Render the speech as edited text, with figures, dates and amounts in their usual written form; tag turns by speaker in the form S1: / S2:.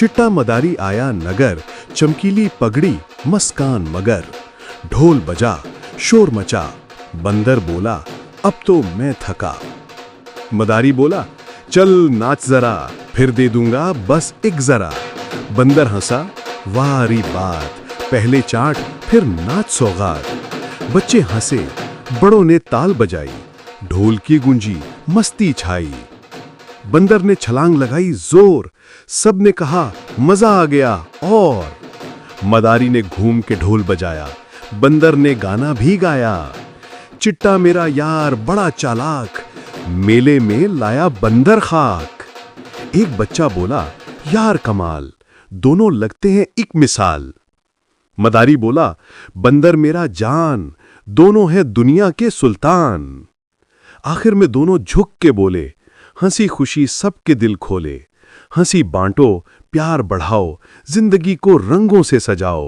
S1: चिट्टा मदारी आया नगर, चमकीली पगड़ी मस्कान मगर। ढोल बजा, शोर मचा, बंदर बोला अब तो मैं थका। मदारी बोला चल नाच जरा, फिर दे दूंगा बस एक जरा। बंदर हंसा वारी बात, पहले चाट फिर नाच सौगात। बच्चे हंसे, बड़ों ने ताल बजाई, ढोल की गूंजी मस्ती छाई। बंदर ने छलांग लगाई जोर, सब ने कहा मजा आ गया और। मदारी ने घूम के ढोल बजाया, बंदर ने गाना भी गाया। चिट्टा मेरा यार बड़ा चालाक, मेले में लाया बंदर खाक। एक बच्चा बोला यार कमाल, दोनों लगते हैं एक मिसाल। मदारी बोला बंदर मेरा जान, दोनों हैं दुनिया के सुल्तान। आखिर में दोनों झुक के बोले हंसी खुशी सबके दिल खोले। हंसी बांटो, प्यार बढ़ाओ, जिंदगी को रंगों से सजाओ।